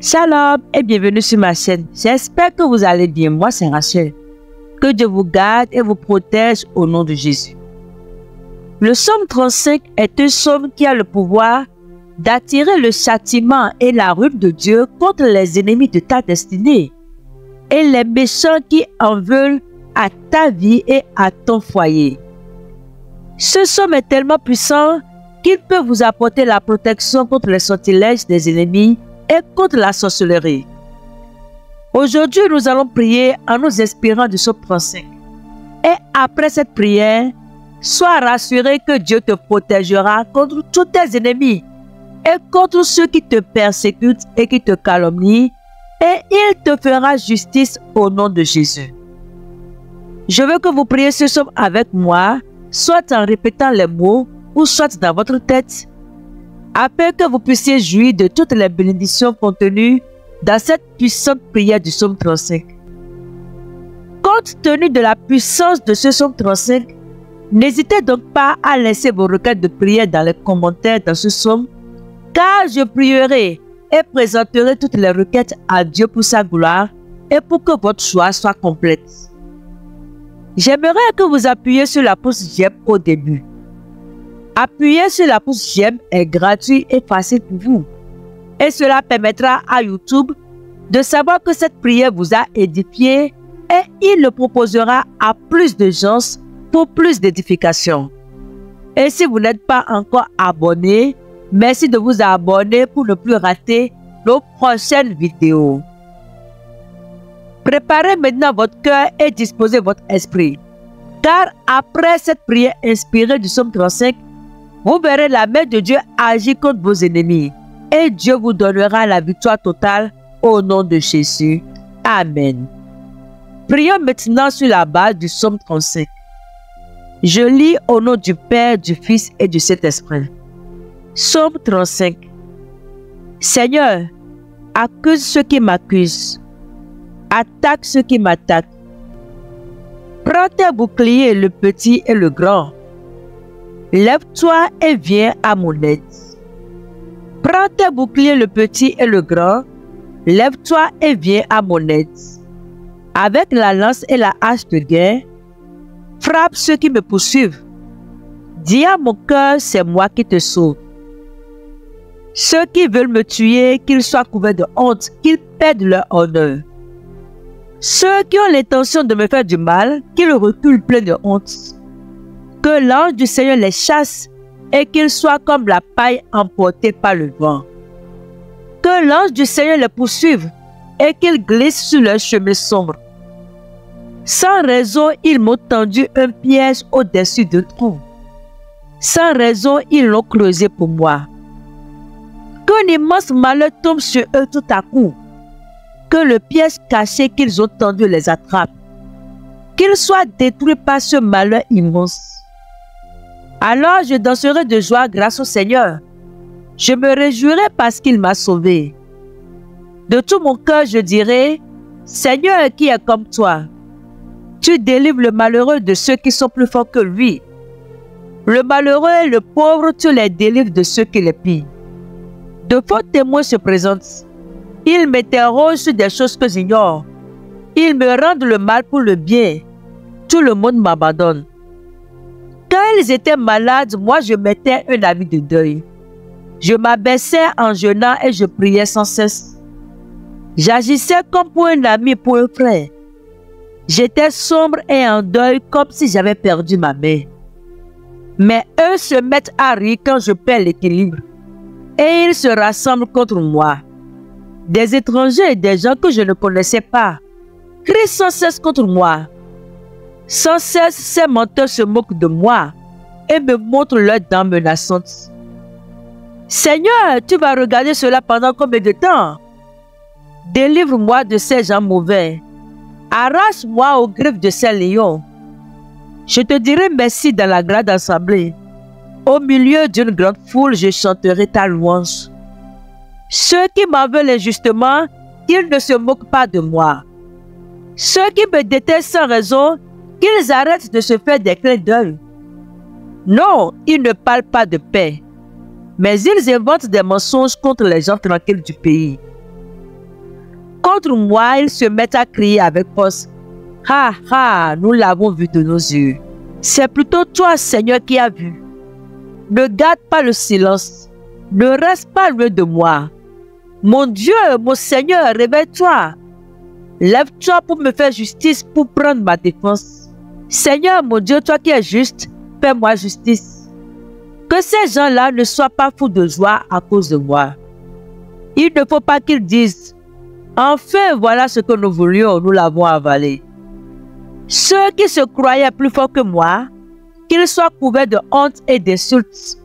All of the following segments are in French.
Shalom et bienvenue sur ma chaîne. J'espère que vous allez bien. Moi, c'est Rachel. Que Dieu vous garde et vous protège au nom de Jésus. Le psaume 35 est un psaume qui a le pouvoir d'attirer le châtiment et la ruine de Dieu contre les ennemis de ta destinée et les méchants qui en veulent à ta vie et à ton foyer. Ce psaume est tellement puissant qu'il peut vous apporter la protection contre les sortilèges des ennemis et contre la sorcellerie. Aujourd'hui, nous allons prier en nous inspirant du psaume 35. Et après cette prière, sois rassuré que Dieu te protégera contre tous tes ennemis et contre ceux qui te persécutent et qui te calomnient, et il te fera justice au nom de Jésus. Je veux que vous priez ce psaume avec moi, soit en répétant les mots ou soit dans votre tête, afin que vous puissiez jouir de toutes les bénédictions contenues dans cette puissante prière du psaume 35. Compte tenu de la puissance de ce psaume 35, n'hésitez donc pas à laisser vos requêtes de prière dans les commentaires dans ce psaume, car je prierai et présenterai toutes les requêtes à Dieu pour sa gloire et pour que votre choix soit complète. J'aimerais que vous appuyiez sur la pouce j'aime au début. Appuyer sur la pouce j'aime est gratuit et facile pour vous. Et cela permettra à YouTube de savoir que cette prière vous a édifié et il le proposera à plus de gens pour plus d'édification. Et si vous n'êtes pas encore abonné, merci de vous abonner pour ne plus rater nos prochaines vidéos. Préparez maintenant votre cœur et disposez votre esprit. Car après cette prière inspirée du psaume 35, vous verrez la main de Dieu agir contre vos ennemis. Et Dieu vous donnera la victoire totale au nom de Jésus. Amen. Prions maintenant sur la base du psaume 35. Je lis au nom du Père, du Fils et du Saint-Esprit. Psaume 35. Seigneur, accuse ceux qui m'accusent. Attaque ceux qui m'attaquent. Prends tes boucliers, le petit et le grand. Lève-toi et viens à mon aide. Prends tes boucliers, le petit et le grand. Lève-toi et viens à mon aide. Avec la lance et la hache de guerre, frappe ceux qui me poursuivent. Dis à mon cœur, c'est moi qui te sauve. Ceux qui veulent me tuer, qu'ils soient couverts de honte, qu'ils perdent leur honneur. Ceux qui ont l'intention de me faire du mal, qu'ils reculent pleins de honte. Que l'ange du Seigneur les chasse et qu'ils soient comme la paille emportée par le vent. Que l'ange du Seigneur les poursuive et qu'ils glissent sur leur chemin sombre. Sans raison, ils m'ont tendu un piège au-dessus d'un trou. Sans raison, ils l'ont creusé pour moi. Qu'un immense malheur tombe sur eux tout à coup. Que le piège caché qu'ils ont tendu les attrape. Qu'ils soient détruits par ce malheur immense. Alors je danserai de joie grâce au Seigneur. Je me réjouirai parce qu'il m'a sauvé. De tout mon cœur je dirai, Seigneur qui est comme toi. Tu délivres le malheureux de ceux qui sont plus forts que lui. Le malheureux et le pauvre, tu les délivres de ceux qui les pillent. De faux témoins se présentent. Ils m'interrogent sur des choses que j'ignore. Ils me rendent le mal pour le bien. Tout le monde m'abandonne. Quand ils étaient malades, moi je mettais un habit de deuil. Je m'abaissais en jeûnant et je priais sans cesse. J'agissais comme pour un ami, pour un frère. J'étais sombre et en deuil comme si j'avais perdu ma mère. Mais eux se mettent à rire quand je perds l'équilibre. Et ils se rassemblent contre moi. Des étrangers et des gens que je ne connaissais pas crient sans cesse contre moi. Sans cesse, ces menteurs se moquent de moi et me montrent leurs dents menaçantes. Seigneur, tu vas regarder cela pendant combien de temps? Délivre-moi de ces gens mauvais. Arrache-moi aux griffes de ces lions. Je te dirai merci dans la grande assemblée. Au milieu d'une grande foule, je chanterai ta louange. Ceux qui m'en veulent injustement, qu'ils ne se moquent pas de moi. Ceux qui me détestent sans raison, qu'ils arrêtent de se faire des clins d'œil. Non, ils ne parlent pas de paix, mais ils inventent des mensonges contre les gens tranquilles du pays. contre moi, ils se mettent à crier avec force. Ha, ha, nous l'avons vu de nos yeux. C'est plutôt toi, Seigneur, qui as vu. Ne garde pas le silence. Ne reste pas loin de moi. Mon Dieu, mon Seigneur, réveille-toi. Lève-toi pour me faire justice, pour prendre ma défense. Seigneur, mon Dieu, toi qui es juste, fais-moi justice. Que ces gens-là ne soient pas fous de joie à cause de moi. Il ne faut pas qu'ils disent, enfin, voilà ce que nous voulions, nous l'avons avalé. Ceux qui se croyaient plus forts que moi, qu'ils soient couverts de honte et d'insultes.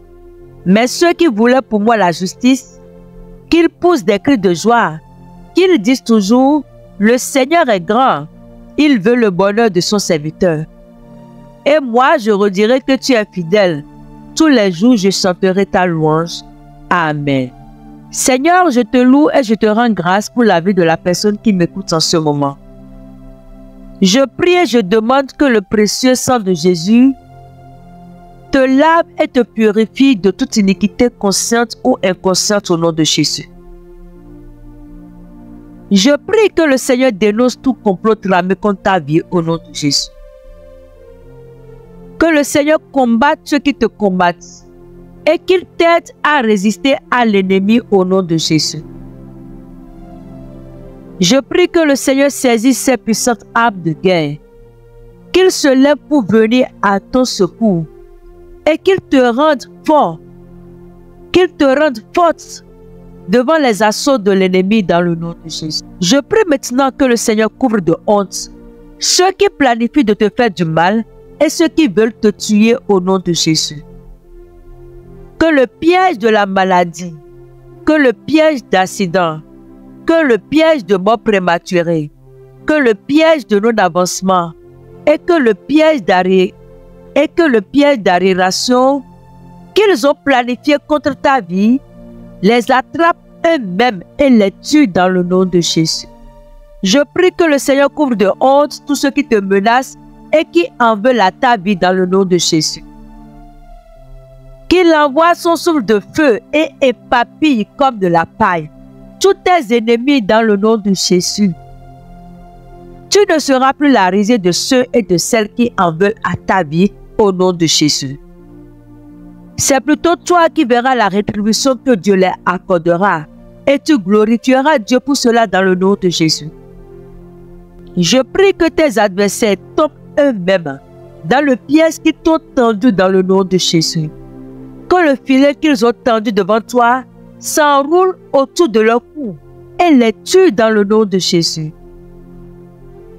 Mais ceux qui voulaient pour moi la justice, qu'ils poussent des cris de joie, qu'ils disent toujours, le Seigneur est grand, il veut le bonheur de son serviteur. Et moi, je redirai que tu es fidèle. Tous les jours, je chanterai ta louange. Amen. Seigneur, je te loue et je te rends grâce pour la vie de la personne qui m'écoute en ce moment. Je prie et je demande que le précieux sang de Jésus te lave et te purifie de toute iniquité consciente ou inconsciente au nom de Jésus. Je prie que le Seigneur dénonce tout complot tramé contre ta vie au nom de Jésus. Que le Seigneur combatte ceux qui te combattent et qu'il t'aide à résister à l'ennemi au nom de Jésus. Je prie que le Seigneur saisisse ses puissantes armes de guerre, qu'il se lève pour venir à ton secours et qu'il te rende fort, qu'il te rende forte devant les assauts de l'ennemi dans le nom de Jésus. Je prie maintenant que le Seigneur couvre de honte ceux qui planifient de te faire du mal et ceux qui veulent te tuer au nom de Jésus. Que le piège de la maladie, que le piège d'accident, que le piège de mort prématurée, que le piège de non-avancement et que le piège d'arriération qu'ils ont planifié contre ta vie, les attrape eux-mêmes et les tue dans le nom de Jésus. Je prie que le Seigneur couvre de honte tous ceux qui te menacent et qui en veulent à ta vie dans le nom de Jésus. Qu'il envoie son souffle de feu et épapille comme de la paille tous tes ennemis dans le nom de Jésus. Tu ne seras plus la risée de ceux et de celles qui en veulent à ta vie au nom de Jésus. C'est plutôt toi qui verras la rétribution que Dieu leur accordera et tu glorifieras Dieu pour cela dans le nom de Jésus. Je prie que tes adversaires tombent eux-mêmes dans le piège qu'ils t'ont tendu dans le nom de Jésus. Que le filet qu'ils ont tendu devant toi s'enroule autour de leur cou et les tue dans le nom de Jésus.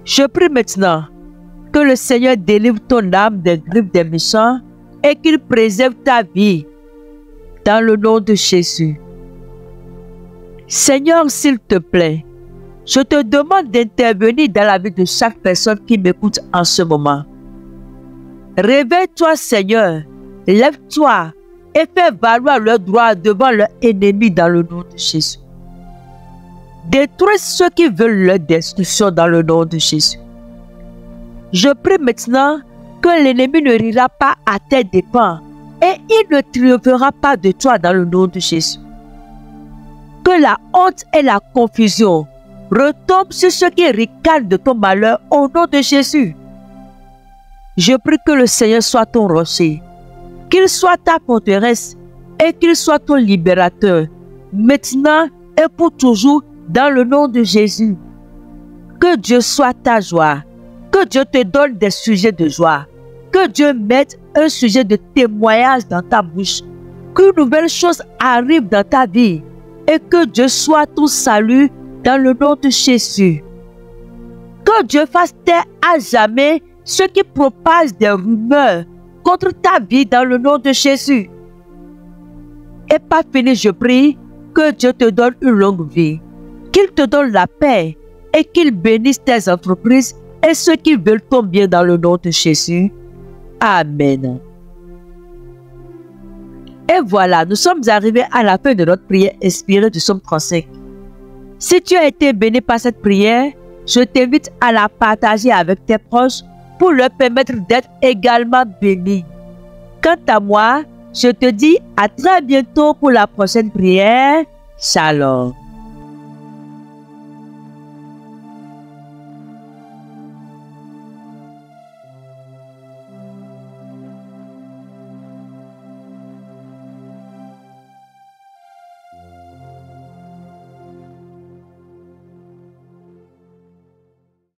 Je prie maintenant que le Seigneur délivre ton âme des griffes des méchants et qu'il préserve ta vie dans le nom de Jésus. Seigneur, s'il te plaît, je te demande d'intervenir dans la vie de chaque personne qui m'écoute en ce moment. Réveille-toi, Seigneur, lève-toi et fais valoir leurs droits devant leurs ennemis dans le nom de Jésus. Détruis ceux qui veulent leur destruction dans le nom de Jésus. Je prie maintenant que l'ennemi ne rira pas à tes dépens et il ne triomphera pas de toi dans le nom de Jésus. Que la honte et la confusion retombent sur ceux qui ricanent de ton malheur au nom de Jésus. Je prie que le Seigneur soit ton rocher, qu'il soit ta forteresse et qu'il soit ton libérateur, maintenant et pour toujours dans le nom de Jésus. Que Dieu soit ta joie, que Dieu te donne des sujets de joie, que Dieu mette un sujet de témoignage dans ta bouche, qu'une nouvelle chose arrive dans ta vie et que Dieu soit ton salut dans le nom de Jésus. Que Dieu fasse taire à jamais ceux qui propagent des rumeurs contre ta vie dans le nom de Jésus. Et pas fini, je prie que Dieu te donne une longue vie, qu'il te donne la paix et qu'il bénisse tes entreprises et ceux qui veulent ton bien dans le nom de Jésus. Amen. Et voilà, nous sommes arrivés à la fin de notre prière inspirée du psaume 35. Si tu as été béni par cette prière, je t'invite à la partager avec tes proches pour leur permettre d'être également bénis. Quant à moi, je te dis à très bientôt pour la prochaine prière. Shalom.